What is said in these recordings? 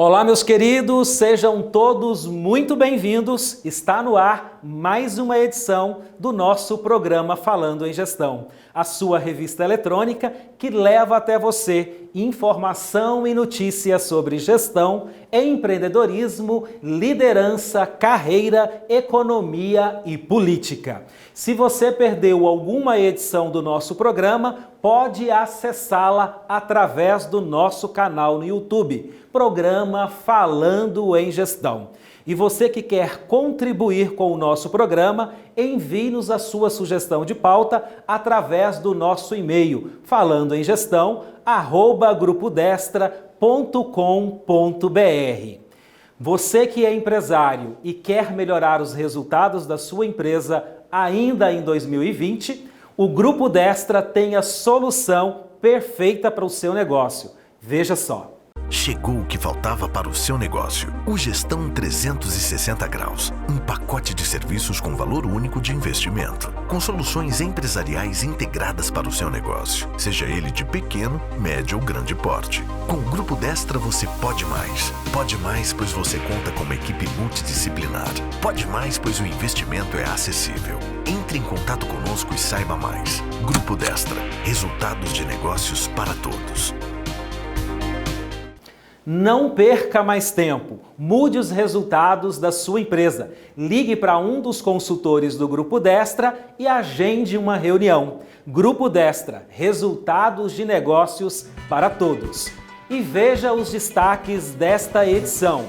Olá, meus queridos, sejam todos muito bem-vindos. Está no ar mais uma edição do nosso programa Falando em Gestão, a sua revista eletrônica que leva até você informação e notícias sobre gestão, empreendedorismo, liderança, carreira, economia e política. Se você perdeu alguma edição do nosso programa, pode acessá-la através do nosso canal no YouTube, Programa Falando em Gestão. E você que quer contribuir com o nosso programa, envie-nos a sua sugestão de pauta através do nosso e-mail, falandoemgestão@grupodestra.com.br. Você que é empresário e quer melhorar os resultados da sua empresa ainda em 2020, o Grupo Destra tem a solução perfeita para o seu negócio. Veja só. Chegou o que faltava para o seu negócio. O Gestão 360 Graus. Um pacote de serviços com valor único de investimento. Com soluções empresariais integradas para o seu negócio. Seja ele de pequeno, médio ou grande porte. Com o Grupo Destra você pode mais. Pode mais pois você conta com uma equipe multidisciplinar. Pode mais pois o investimento é acessível. Entre em contato conosco e saiba mais. Grupo Destra. Resultados de negócios para todos. Não perca mais tempo, mude os resultados da sua empresa. Ligue para um dos consultores do Grupo Destra e agende uma reunião. Grupo Destra, resultados de negócios para todos. E veja os destaques desta edição.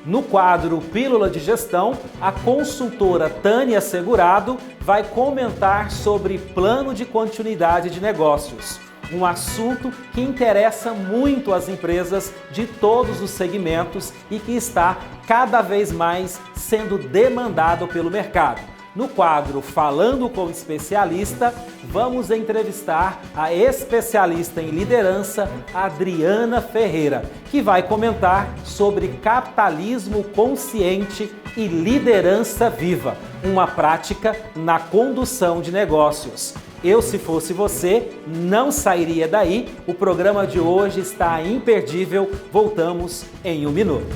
No quadro Pílula de Gestão, a consultora Tânia Segurado vai comentar sobre plano de continuidade de negócios. Um assunto que interessa muito às empresas de todos os segmentos e que está cada vez mais sendo demandado pelo mercado. No quadro Falando com Especialista, vamos entrevistar a especialista em liderança, Adriana Ferreira, que vai comentar sobre capitalismo consciente e liderança viva, uma prática na condução de negócios. Eu, se fosse você, não sairia daí. O programa de hoje está imperdível. Voltamos em um minuto.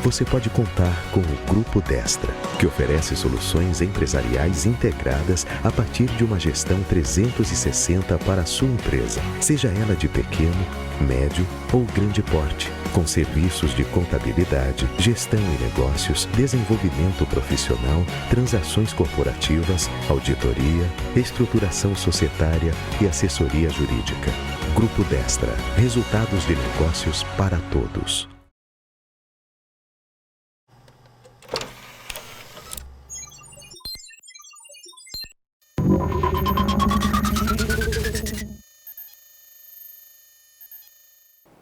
Você pode contar com o Grupo Destra, que oferece soluções empresariais integradas a partir de uma gestão 360 para a sua empresa, seja ela de pequeno, médio ou grande porte, com serviços de contabilidade, gestão e negócios, desenvolvimento profissional, transações corporativas, auditoria, estruturação societária e assessoria jurídica. Grupo Destra, resultados de negócios para todos.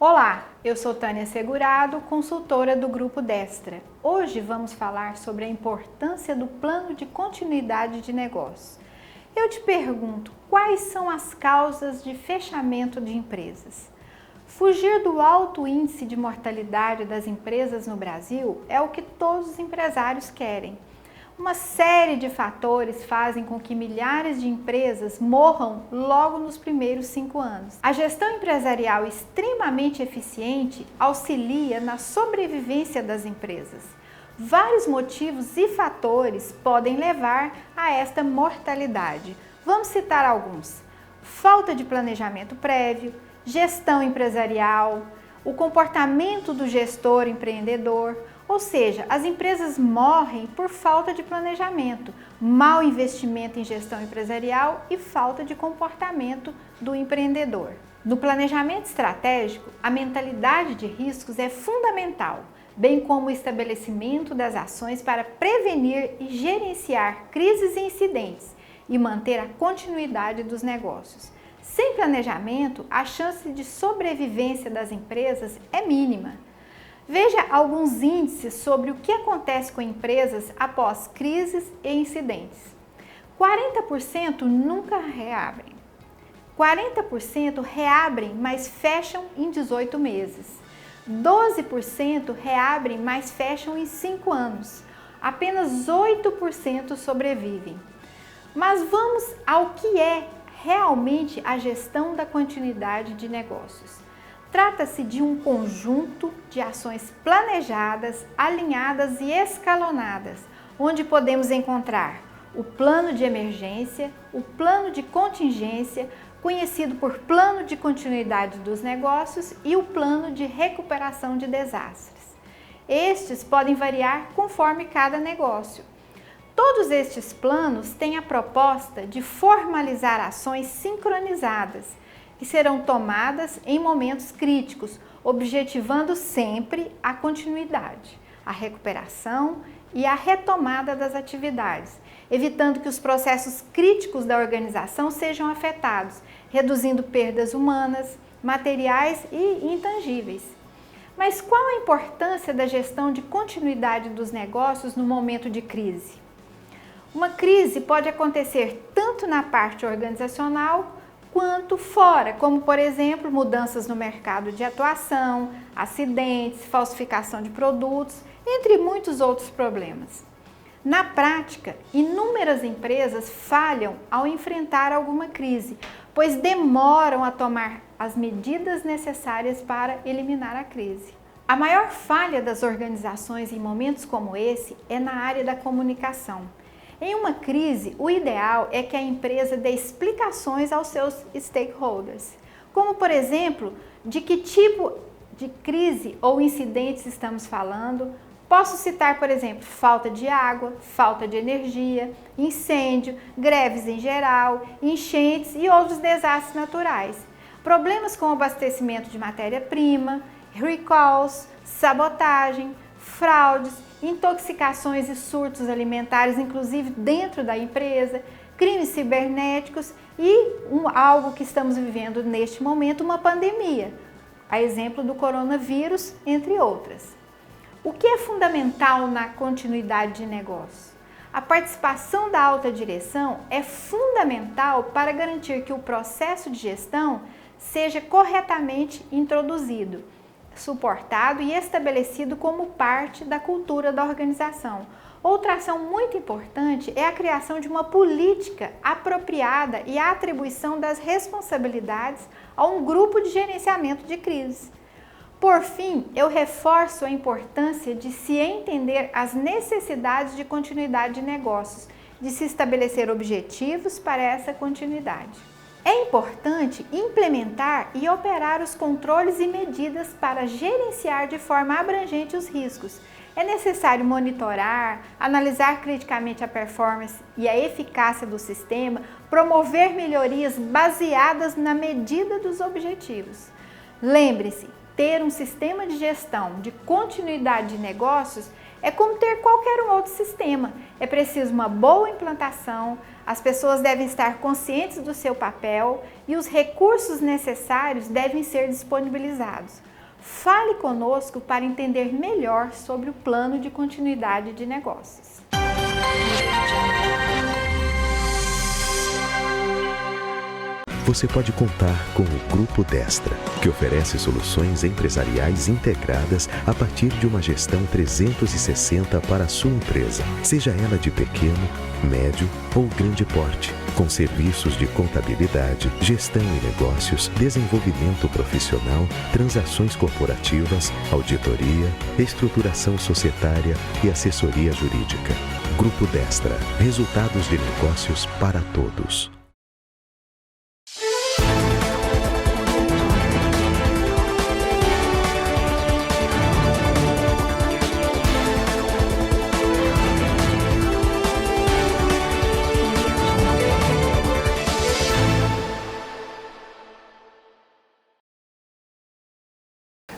Olá, eu sou Tânia Segurado, consultora do Grupo Destra. Hoje vamos falar sobre a importância do plano de continuidade de negócios. Eu te pergunto, quais são as causas de fechamento de empresas? Fugir do alto índice de mortalidade das empresas no Brasil é o que todos os empresários querem. Uma série de fatores fazem com que milhares de empresas morram logo nos primeiros 5 anos. A gestão empresarial extremamente eficiente auxilia na sobrevivência das empresas. Vários motivos e fatores podem levar a esta mortalidade. Vamos citar alguns: falta de planejamento prévio, gestão empresarial, o comportamento do gestor empreendedor. Ou seja, as empresas morrem por falta de planejamento, mau investimento em gestão empresarial e falta de comportamento do empreendedor. No planejamento estratégico, a mentalidade de riscos é fundamental, bem como o estabelecimento das ações para prevenir e gerenciar crises e incidentes e manter a continuidade dos negócios. Sem planejamento, a chance de sobrevivência das empresas é mínima. Veja alguns índices sobre o que acontece com empresas após crises e incidentes. 40% nunca reabrem. 40% reabrem, mas fecham em 18 meses. 12% reabrem, mas fecham em 5 anos. Apenas 8% sobrevivem. Mas vamos ao que é realmente a gestão da continuidade de negócios? Trata-se de um conjunto de ações planejadas, alinhadas e escalonadas, onde podemos encontrar o plano de emergência, o plano de contingência, conhecido por plano de continuidade dos negócios, e o plano de recuperação de desastres. Estes podem variar conforme cada negócio. Todos estes planos têm a proposta de formalizar ações sincronizadas, que serão tomadas em momentos críticos, objetivando sempre a continuidade, a recuperação e a retomada das atividades, evitando que os processos críticos da organização sejam afetados, reduzindo perdas humanas, materiais e intangíveis. Mas qual a importância da gestão de continuidade dos negócios no momento de crise? Uma crise pode acontecer tanto na parte organizacional quanto fora, como por exemplo, mudanças no mercado de atuação, acidentes, falsificação de produtos, entre muitos outros problemas. Na prática, inúmeras empresas falham ao enfrentar alguma crise, pois demoram a tomar as medidas necessárias para eliminar a crise. A maior falha das organizações em momentos como esse é na área da comunicação. Em uma crise, o ideal é que a empresa dê explicações aos seus stakeholders, como por exemplo, de que tipo de crise ou incidentes estamos falando. Posso citar, por exemplo, falta de água, falta de energia, incêndio, greves em geral, enchentes e outros desastres naturais, problemas com abastecimento de matéria-prima, recalls, sabotagem, fraudes, intoxicações e surtos alimentares, inclusive dentro da empresa, crimes cibernéticos e algo que estamos vivendo neste momento, uma pandemia, a exemplo do coronavírus, entre outras. O que é fundamental na continuidade de negócio? A participação da alta direção é fundamental para garantir que o processo de gestão seja corretamente introduzido, suportado e estabelecido como parte da cultura da organização. Outra ação muito importante é a criação de uma política apropriada e a atribuição das responsabilidades a um grupo de gerenciamento de crises. Por fim, eu reforço a importância de se entender as necessidades de continuidade de negócios, de se estabelecer objetivos para essa continuidade. É importante implementar e operar os controles e medidas para gerenciar de forma abrangente os riscos. É necessário monitorar, analisar criticamente a performance e a eficácia do sistema, promover melhorias baseadas na medida dos objetivos. Lembre-se, ter um sistema de gestão de continuidade de negócios é como ter qualquer um outro sistema. É preciso uma boa implantação, as pessoas devem estar conscientes do seu papel e os recursos necessários devem ser disponibilizados. Fale conosco para entender melhor sobre o plano de continuidade de negócios. Você pode contar com o Grupo Destra, que oferece soluções empresariais integradas a partir de uma gestão 360 para a sua empresa, seja ela de pequeno, médio ou grande porte, com serviços de contabilidade, gestão e negócios, desenvolvimento profissional, transações corporativas, auditoria, estruturação societária e assessoria jurídica. Grupo Destra, resultados de negócios para todos.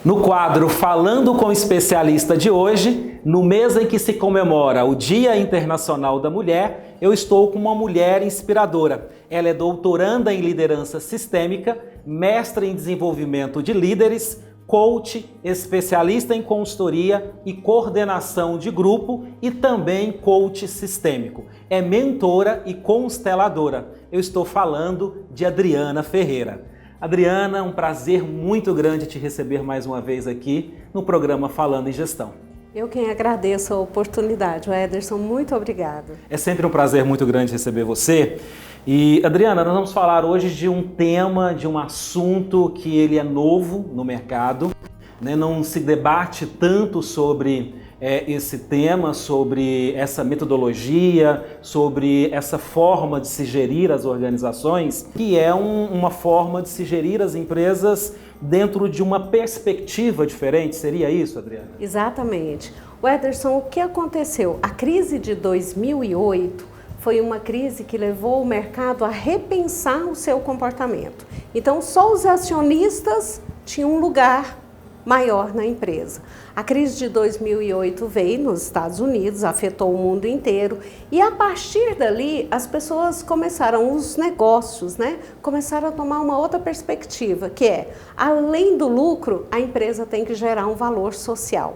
No quadro Falando com o Especialista de hoje, no mês em que se comemora o Dia Internacional da Mulher, eu estou com uma mulher inspiradora. Ela é doutoranda em liderança sistêmica, mestre em desenvolvimento de líderes, coach, especialista em consultoria e coordenação de grupo e também coach sistêmico. É mentora e consteladora. Eu estou falando de Adriana Ferreira. Adriana, um prazer muito grande te receber mais uma vez aqui no programa Falando em Gestão. Eu quem agradeço a oportunidade. Ederson, muito obrigada. É sempre um prazer muito grande receber você. E, Adriana, nós vamos falar hoje de um tema, de um assunto que ele é novo no mercado, né? Não se debate tanto sobre esse tema, sobre essa metodologia, sobre essa forma de se gerir as organizações, que é uma forma de se gerir as empresas dentro de uma perspectiva diferente. Seria isso, Adriana? Exatamente. Ederson, o que aconteceu? A crise de 2008 foi uma crise que levou o mercado a repensar o seu comportamento. Então, só os acionistas tinham um lugar maior na empresa. A crise de 2008 veio nos Estados Unidos, afetou o mundo inteiro e a partir dali as pessoas começaram, os negócios, né, começaram a tomar uma outra perspectiva, que é, além do lucro, a empresa tem que gerar um valor social.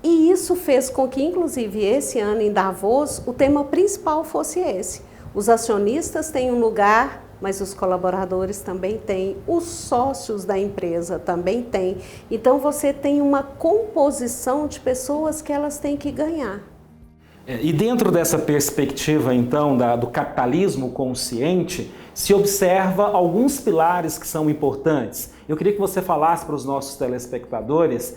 E isso fez com que, inclusive, esse ano em Davos, o tema principal fosse esse. Os acionistas têm um lugar, mas os colaboradores também têm, os sócios da empresa também têm. Então, você tem uma composição de pessoas que elas têm que ganhar. E dentro dessa perspectiva, então, do capitalismo consciente, se observa alguns pilares que são importantes. Eu queria que você falasse para os nossos telespectadores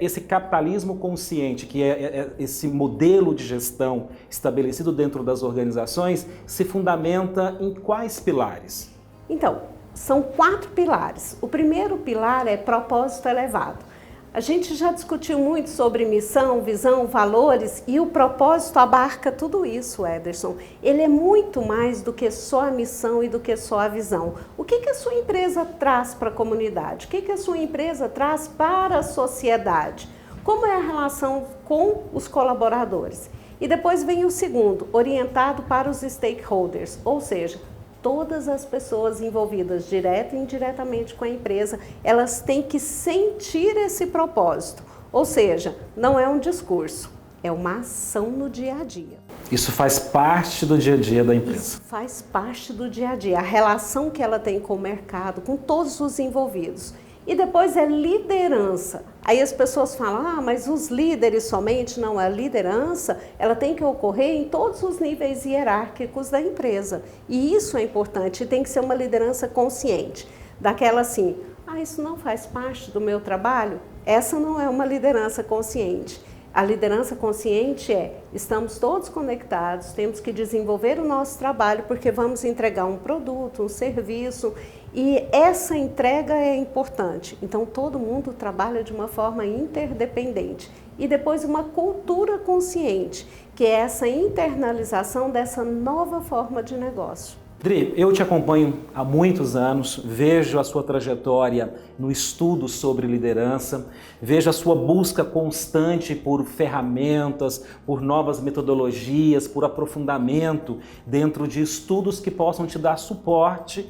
esse capitalismo consciente, que é esse modelo de gestão estabelecido dentro das organizações, se fundamenta em quais pilares? Então, são 4 pilares. O primeiro pilar é propósito elevado. A gente já discutiu muito sobre missão, visão, valores e o propósito abarca tudo isso, Ederson. Ele é muito mais do que só a missão e do que só a visão. O que a sua empresa traz para a comunidade? O que a sua empresa traz para a sociedade? Como é a relação com os colaboradores? E depois vem o segundo, orientado para os stakeholders, ou seja, todas as pessoas envolvidas, direta e indiretamente com a empresa, elas têm que sentir esse propósito. Ou seja, não é um discurso, é uma ação no dia a dia. Isso faz parte do dia a dia da empresa. Isso faz parte do dia a dia, a relação que ela tem com o mercado, com todos os envolvidos. E depois é liderança. Aí as pessoas falam, mas os líderes somente, não, a liderança, ela tem que ocorrer em todos os níveis hierárquicos da empresa. E isso é importante, tem que ser uma liderança consciente. Daquela assim, isso não faz parte do meu trabalho? Essa não é uma liderança consciente. A liderança consciente estamos todos conectados, temos que desenvolver o nosso trabalho porque vamos entregar um produto, um serviço e essa entrega é importante. Então todo mundo trabalha de uma forma interdependente. E depois uma cultura consciente, que é essa internalização dessa nova forma de negócio. Dri, eu te acompanho há muitos anos, vejo a sua trajetória no estudo sobre liderança, vejo a sua busca constante por ferramentas, por novas metodologias, por aprofundamento dentro de estudos que possam te dar suporte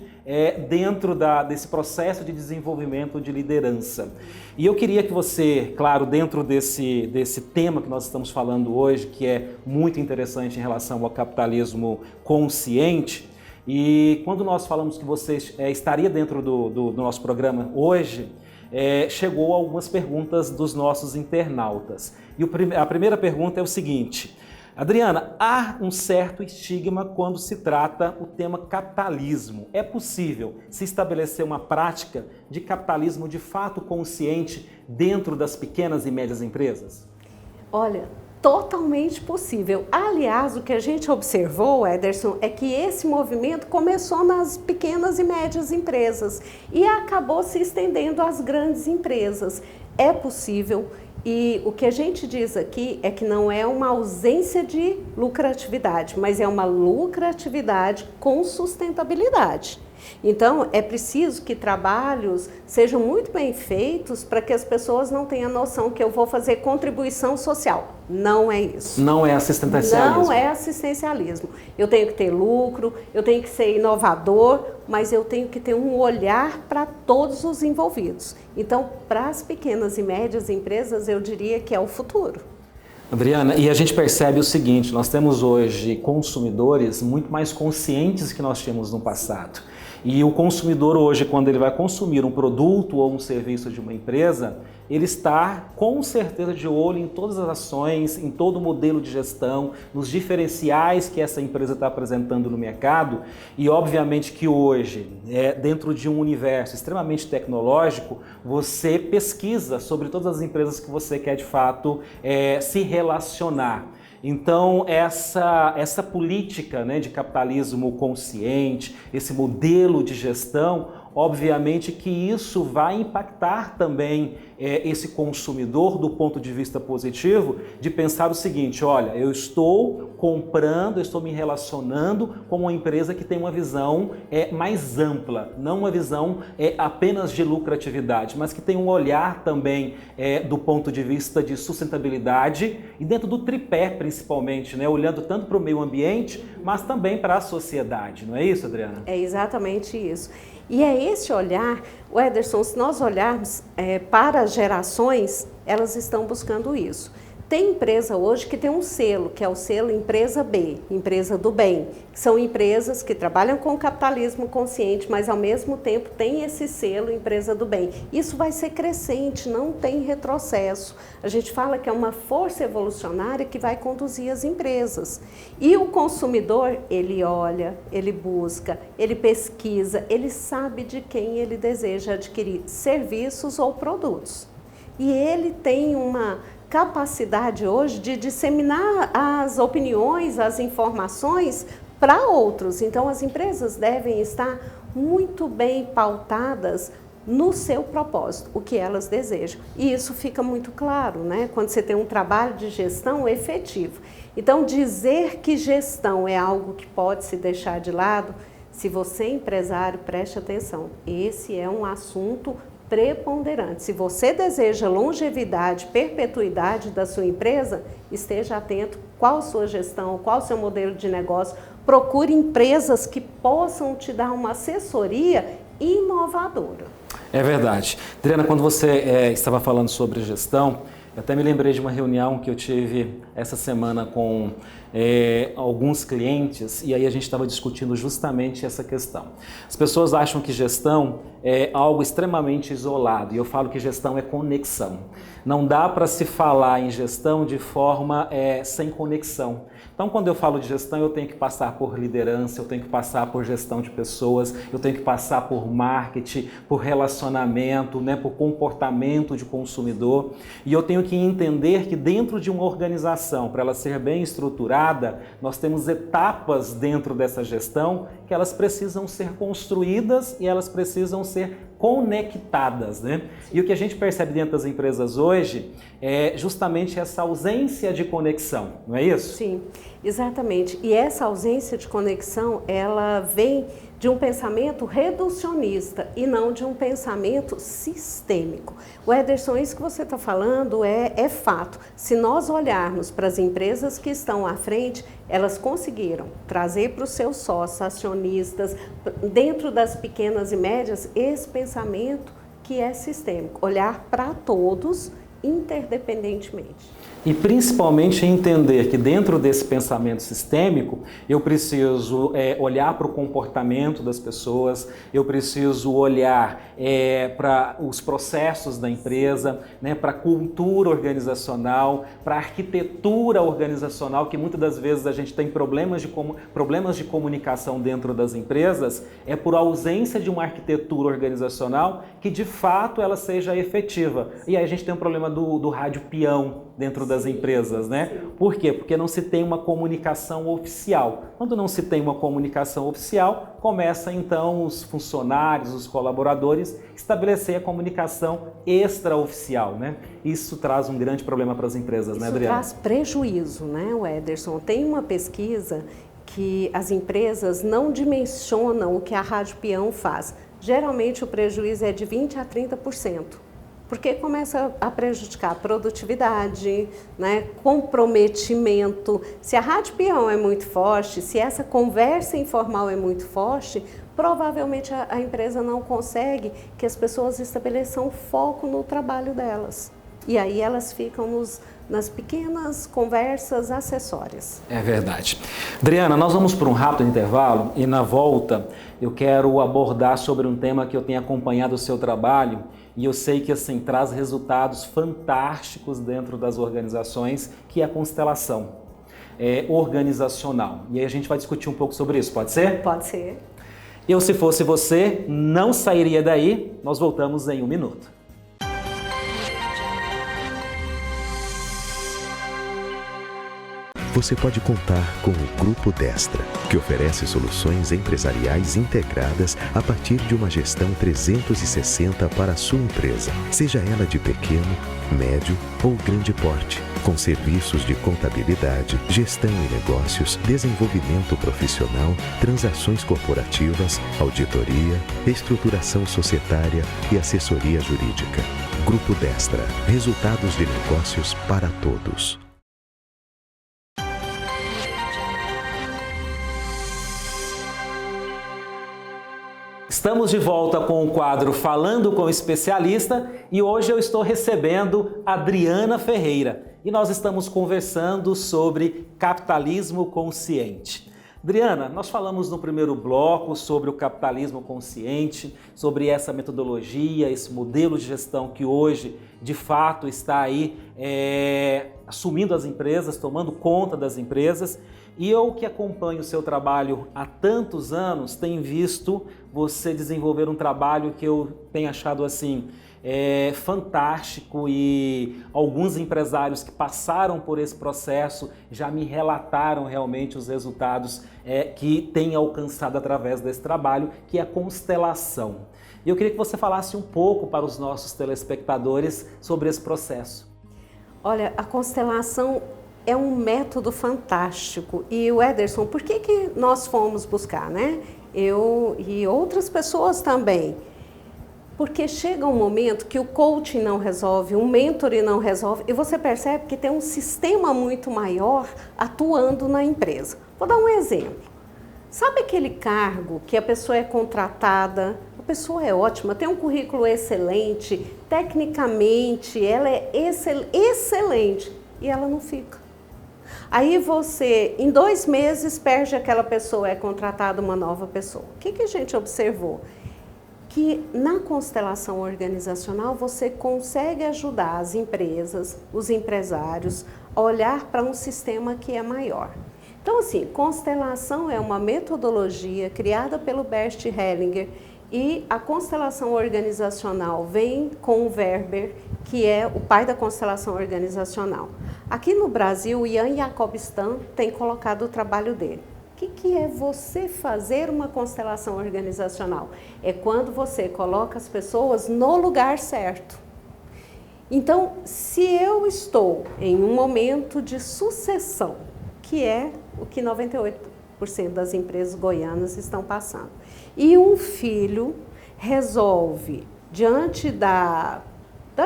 dentro desse processo de desenvolvimento de liderança. E eu queria que você, claro, dentro desse tema que nós estamos falando hoje, que é muito interessante em relação ao capitalismo consciente, e quando nós falamos que você estaria dentro do nosso programa hoje, chegou algumas perguntas dos nossos internautas. E a primeira pergunta é o seguinte: Adriana, há um certo estigma quando se trata o tema capitalismo. É possível se estabelecer uma prática de capitalismo de fato consciente dentro das pequenas e médias empresas? Olha, totalmente possível. Aliás, o que a gente observou, Ederson, é que esse movimento começou nas pequenas e médias empresas e acabou se estendendo às grandes empresas. É possível e o que a gente diz aqui é que não é uma ausência de lucratividade, mas é uma lucratividade com sustentabilidade. Então, é preciso que trabalhos sejam muito bem feitos para que as pessoas não tenham a noção que eu vou fazer contribuição social. Não é isso. Não é assistencialismo. Não é assistencialismo. Eu tenho que ter lucro, eu tenho que ser inovador, mas eu tenho que ter um olhar para todos os envolvidos. Então, para as pequenas e médias empresas, eu diria que é o futuro. Adriana, e a gente percebe o seguinte, nós temos hoje consumidores muito mais conscientes que nós tínhamos no passado. E o consumidor hoje, quando ele vai consumir um produto ou um serviço de uma empresa, ele está com certeza de olho em todas as ações, em todo o modelo de gestão, nos diferenciais que essa empresa está apresentando no mercado. E obviamente que hoje, dentro de um universo extremamente tecnológico, você pesquisa sobre todas as empresas que você quer de fato se relacionar. Então, essa política, né, de capitalismo consciente, esse modelo de gestão, obviamente que isso vai impactar também esse consumidor do ponto de vista positivo, de pensar o seguinte: olha, eu estou comprando, eu estou me relacionando com uma empresa que tem uma visão mais ampla, não uma visão apenas de lucratividade, mas que tem um olhar também do ponto de vista de sustentabilidade e dentro do tripé principalmente, né, olhando tanto para o meio ambiente, mas também para a sociedade, não é isso, Adriana? É exatamente isso. E é esse olhar, Ederson, se nós olharmos para as gerações, elas estão buscando isso. Tem empresa hoje que tem um selo, que é o selo Empresa B, Empresa do Bem, que são empresas que trabalham com capitalismo consciente, mas ao mesmo tempo tem esse selo Empresa do Bem. Isso vai ser crescente, não tem retrocesso. A gente fala que é uma força evolucionária que vai conduzir as empresas. E o consumidor, ele olha, ele busca, ele pesquisa, ele sabe de quem ele deseja adquirir serviços ou produtos. E ele tem uma capacidade hoje de disseminar as opiniões, as informações para outros. Então, as empresas devem estar muito bem pautadas no seu propósito, o que elas desejam. E isso fica muito claro, né? Quando você tem um trabalho de gestão efetivo. Então, dizer que gestão é algo que pode se deixar de lado, se você é empresário, preste atenção. Esse é um assunto preponderante. Se você deseja longevidade, perpetuidade da sua empresa, esteja atento qual a sua gestão, qual o seu modelo de negócio. Procure empresas que possam te dar uma assessoria inovadora. É verdade. Adriana, quando você estava falando sobre gestão, eu até me lembrei de uma reunião que eu tive essa semana com alguns clientes, e aí a gente estava discutindo justamente essa questão. As pessoas acham que gestão é algo extremamente isolado, e eu falo que gestão é conexão. Não dá para se falar em gestão de forma sem conexão. Então, quando eu falo de gestão, eu tenho que passar por liderança, eu tenho que passar por gestão de pessoas, eu tenho que passar por marketing, por relacionamento, né, por comportamento de consumidor. E eu tenho que entender que dentro de uma organização, para ela ser bem estruturada, nós temos etapas dentro dessa gestão que elas precisam ser construídas e elas precisam ser conectadas, né? E o que a gente percebe dentro das empresas hoje é justamente essa ausência de conexão, não é isso? Sim, exatamente. E essa ausência de conexão, ela vem de um pensamento reducionista e não de um pensamento sistêmico. O Ederson, isso que você está falando é fato. Se nós olharmos para as empresas que estão à frente, elas conseguiram trazer para os seus sócios, acionistas, dentro das pequenas e médias, esse pensamento que é sistêmico, olhar para todos interdependentemente. E principalmente entender que dentro desse pensamento sistêmico, eu preciso olhar para o comportamento das pessoas, eu preciso olhar para os processos da empresa, né, para a cultura organizacional, para a arquitetura organizacional, que muitas das vezes a gente tem problemas de comunicação dentro das empresas, é por ausência de uma arquitetura organizacional que de fato ela seja efetiva. E aí a gente tem um problema do rádio peão dentro das empresas, né? Por quê? Porque não se tem uma comunicação oficial. Quando não se tem uma comunicação oficial, começa então os funcionários, os colaboradores, estabelecer a comunicação extraoficial, né? Isso traz um grande problema para as empresas, né, Adriana? Isso traz prejuízo, né, Ederson? Tem uma pesquisa que as empresas não dimensionam o que a rádio peão faz. Geralmente o prejuízo é de 20% a 30%. Porque começa a prejudicar a produtividade, né, comprometimento. Se a rádio peão é muito forte, se essa conversa informal é muito forte, provavelmente a empresa não consegue que as pessoas estabeleçam foco no trabalho delas. E aí elas ficam nas pequenas conversas acessórias. É verdade. Adriana, nós vamos para um rápido intervalo e na volta eu quero abordar sobre um tema que eu tenho acompanhado o seu trabalho e eu sei que assim traz resultados fantásticos dentro das organizações, que é a constelação organizacional. E aí a gente vai discutir um pouco sobre isso, pode ser? Pode ser. Eu, se fosse você, não sairia daí. Nós voltamos em 1 minuto. Você pode contar com o Grupo Destra, que oferece soluções empresariais integradas a partir de uma gestão 360 para a sua empresa, seja ela de pequeno, médio ou grande porte, com serviços de contabilidade, gestão e negócios, desenvolvimento profissional, transações corporativas, auditoria, estruturação societária e assessoria jurídica. Grupo Destra, resultados de negócios para todos. Estamos de volta com o quadro Falando com o Especialista e hoje eu estou recebendo Adriana Ferreira e nós estamos conversando sobre capitalismo consciente. Adriana, nós falamos no primeiro bloco sobre o capitalismo consciente, sobre essa metodologia, esse modelo de gestão que hoje de fato está aí assumindo as empresas, tomando conta das empresas. E eu que acompanho o seu trabalho há tantos anos, tenho visto você desenvolver um trabalho que eu tenho achado assim fantástico e alguns empresários que passaram por esse processo já me relataram realmente os resultados que têm alcançado através desse trabalho, que é a constelação. E eu queria que você falasse um pouco para os nossos telespectadores sobre esse processo. Olha, a constelação é um método fantástico. E o Ederson, por que nós fomos buscar, né? Eu e outras pessoas também. Porque chega um momento que o coaching não resolve, o mentoring não resolve, e você percebe que tem um sistema muito maior atuando na empresa. Vou dar um exemplo. Sabe aquele cargo que a pessoa é contratada, a pessoa é ótima, tem um currículo excelente, tecnicamente ela é excelente, e ela não fica. Aí você, em 2 meses, perde aquela pessoa, é contratada uma nova pessoa. O que a gente observou? Que na constelação organizacional você consegue ajudar as empresas, os empresários, a olhar para um sistema que é maior. Então, assim, constelação é uma metodologia criada pelo Bert Hellinger e a constelação organizacional vem com o Werber, que é o pai da constelação organizacional. Aqui no Brasil, o Ian Jacobstan tem colocado o trabalho dele. O que é você fazer uma constelação organizacional? É quando você coloca as pessoas no lugar certo. Então, se eu estou em um momento de sucessão, que é o que 98% das empresas goianas estão passando, e um filho resolve, diante da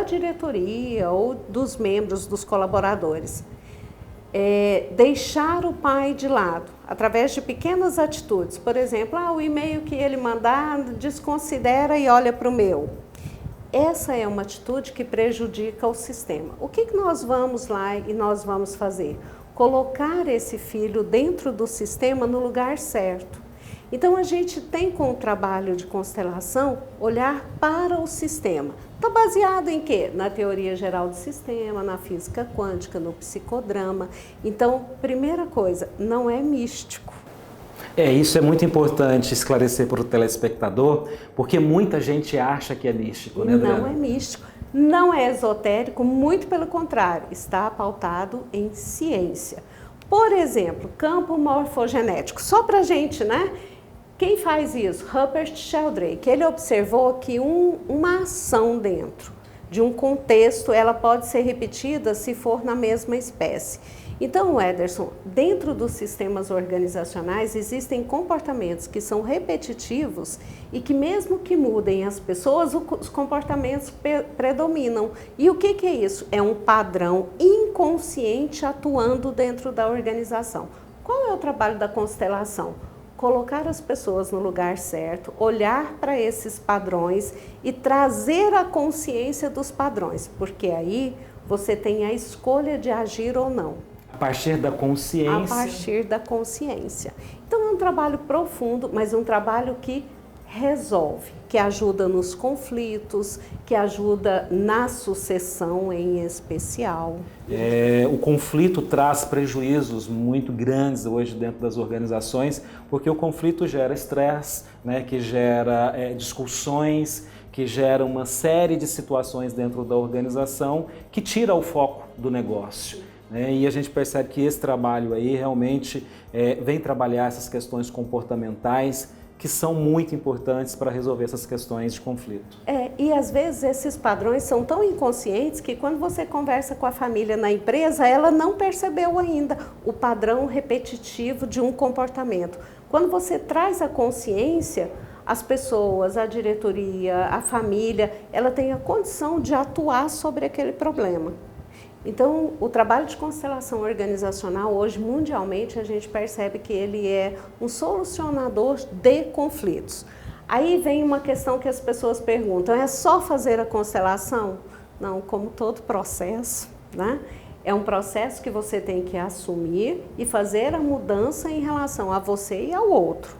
diretoria ou dos membros, dos colaboradores, deixar o pai de lado, através de pequenas atitudes. Por exemplo, o e-mail que ele mandar, desconsidera e olha para o meu. Essa é uma atitude que prejudica o sistema. O que nós vamos lá e nós vamos fazer? Colocar esse filho dentro do sistema no lugar certo. Então, a gente tem com o trabalho de constelação, olhar para o sistema. Está baseado em quê? Na teoria geral do sistema, na física quântica, no psicodrama. Então, primeira coisa, não é místico. Isso é muito importante esclarecer para o telespectador, porque muita gente acha que é místico, né, Adriana? Não é místico, não é esotérico, muito pelo contrário, está pautado em ciência. Por exemplo, campo morfogenético, só para a gente, né? Quem faz isso? Rupert Sheldrake. Ele observou que uma ação dentro de um contexto, ela pode ser repetida se for na mesma espécie. Então, Ederson, dentro dos sistemas organizacionais existem comportamentos que são repetitivos e que mesmo que mudem as pessoas, os comportamentos predominam. E o que é isso? É um padrão inconsciente atuando dentro da organização. Qual é o trabalho da constelação? Colocar as pessoas no lugar certo, olhar para esses padrões e trazer a consciência dos padrões, porque aí você tem a escolha de agir ou não. A partir da consciência. A partir da consciência. Então é um trabalho profundo, mas um trabalho que resolve, que ajuda nos conflitos, que ajuda na sucessão em especial. O conflito traz prejuízos muito grandes hoje dentro das organizações, porque o conflito gera estresse, né, que gera discussões, que gera uma série de situações dentro da organização que tira o foco do negócio. E a gente percebe que esse trabalho aí realmente vem trabalhar essas questões comportamentais que são muito importantes para resolver essas questões de conflito. E às vezes esses padrões são tão inconscientes que quando você conversa com a família na empresa, ela não percebeu ainda o padrão repetitivo de um comportamento. Quando você traz a consciência, as pessoas, a diretoria, a família, ela tem a condição de atuar sobre aquele problema. Então, o trabalho de constelação organizacional, hoje, mundialmente, a gente percebe que ele é um solucionador de conflitos. Aí vem uma questão que as pessoas perguntam, é só fazer a constelação? Não, como todo processo, né? É um processo que você tem que assumir e fazer a mudança em relação a você e ao outro.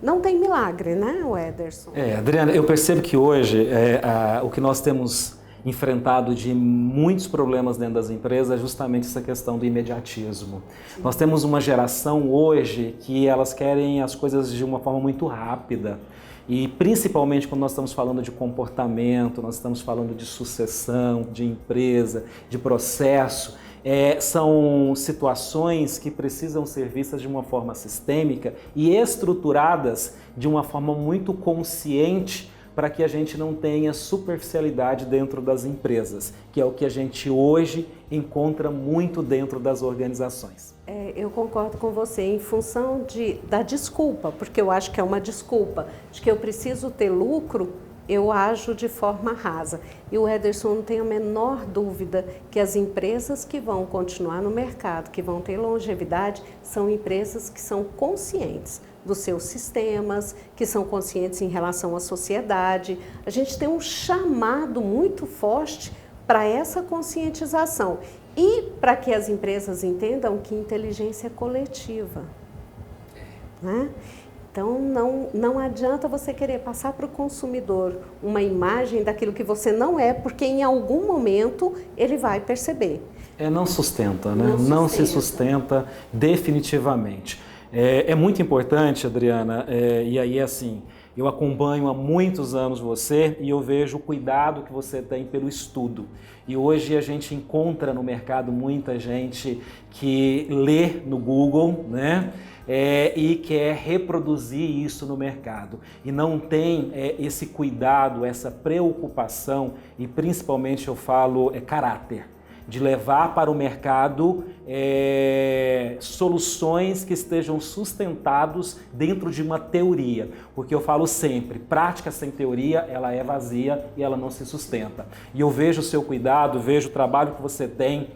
Não tem milagre, né, Ederson? Adriana, eu percebo que hoje o que nós temos enfrentado de muitos problemas dentro das empresas é justamente essa questão do imediatismo. Sim. Nós temos uma geração hoje que elas querem as coisas de uma forma muito rápida. E principalmente quando nós estamos falando de comportamento, nós estamos falando de sucessão, de empresa, de processo, são situações que precisam ser vistas de uma forma sistêmica e estruturadas de uma forma muito consciente para que a gente não tenha superficialidade dentro das empresas, que é o que a gente hoje encontra muito dentro das organizações. Eu concordo com você, em função da desculpa, porque eu acho que é uma desculpa, de que eu preciso ter lucro, eu ajo de forma rasa. E o Ederson não tem a menor dúvida que as empresas que vão continuar no mercado, que vão ter longevidade, são empresas que são conscientes dos seus sistemas, que são conscientes em relação à sociedade. A gente tem um chamado muito forte para essa conscientização e para que as empresas entendam que inteligência é coletiva, né? Então, não adianta você querer passar para o consumidor uma imagem daquilo que você não é, porque em algum momento ele vai perceber. Não sustenta, né? Não se sustenta definitivamente. É muito importante, Adriana, e aí assim, eu acompanho há muitos anos você e eu vejo o cuidado que você tem pelo estudo. E hoje a gente encontra no mercado muita gente que lê no Google, né? E quer reproduzir isso no mercado e não tem esse cuidado, essa preocupação e principalmente eu falo caráter, de levar para o mercado soluções que estejam sustentados dentro de uma teoria, porque eu falo sempre, prática sem teoria, ela é vazia e ela não se sustenta. E eu vejo o seu cuidado, vejo o trabalho que você tem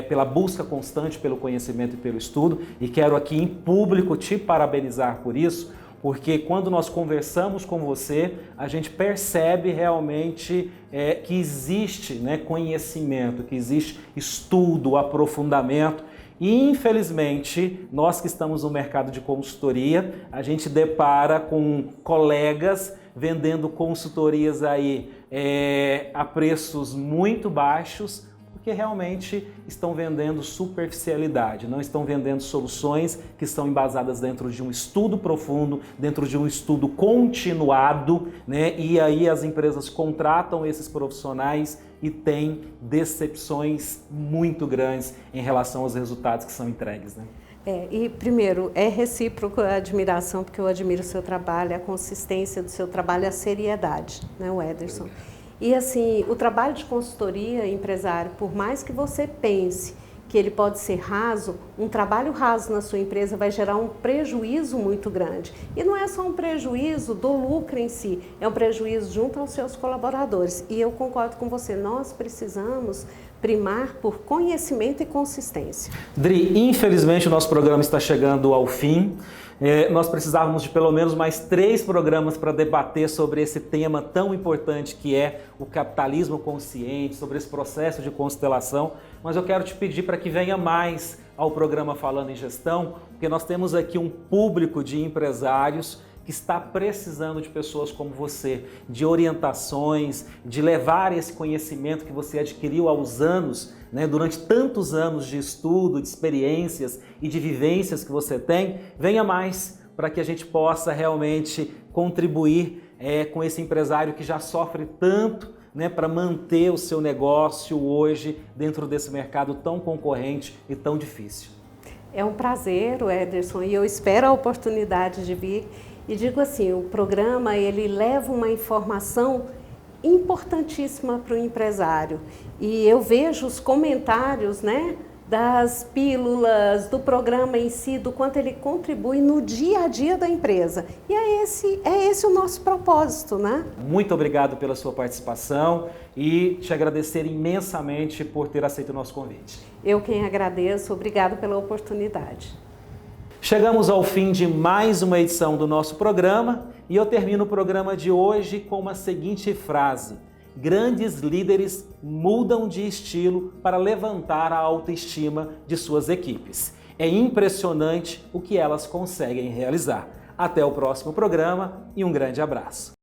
pela busca constante pelo conhecimento e pelo estudo e quero aqui em público te parabenizar por isso, porque quando nós conversamos com você, a gente percebe realmente que existe, né, conhecimento, que existe estudo, aprofundamento e infelizmente nós que estamos no mercado de consultoria, a gente depara com colegas vendendo consultorias aí a preços muito baixos, porque realmente estão vendendo superficialidade, não estão vendendo soluções que estão embasadas dentro de um estudo profundo, dentro de um estudo continuado, né? E aí as empresas contratam esses profissionais e têm decepções muito grandes em relação aos resultados que são entregues, né? E primeiro, é recíproco a admiração, porque eu admiro o seu trabalho, a consistência do seu trabalho, a seriedade, né, o Ederson? E assim, o trabalho de consultoria, empresário, por mais que você pense que ele pode ser raso, um trabalho raso na sua empresa vai gerar um prejuízo muito grande. E não é só um prejuízo do lucro em si, é um prejuízo junto aos seus colaboradores. E eu concordo com você, nós precisamos primar por conhecimento e consistência. Dri, infelizmente o nosso programa está chegando ao fim. Nós precisávamos de pelo menos mais 3 programas para debater sobre esse tema tão importante que é o capitalismo consciente, sobre esse processo de constelação, mas eu quero te pedir para que venha mais ao programa Falando em Gestão, porque nós temos aqui um público de empresários que está precisando de pessoas como você, de orientações, de levar esse conhecimento que você adquiriu aos anos, durante tantos anos de estudo, de experiências e de vivências que você tem, venha mais para que a gente possa realmente contribuir com esse empresário que já sofre tanto, para manter o seu negócio hoje dentro desse mercado tão concorrente e tão difícil. É um prazer, Ederson, e eu espero a oportunidade de vir. E digo assim, o programa ele leva uma informação importantíssima para o empresário. E eu vejo os comentários, das pílulas, do programa em si, do quanto ele contribui no dia a dia da empresa. E é esse o nosso propósito, Muito obrigado pela sua participação e te agradecer imensamente por ter aceito o nosso convite. Eu quem agradeço, obrigado pela oportunidade. Chegamos ao fim de mais uma edição do nosso programa e eu termino o programa de hoje com uma seguinte frase: grandes líderes mudam de estilo para levantar a autoestima de suas equipes. É impressionante o que elas conseguem realizar. Até o próximo programa e um grande abraço.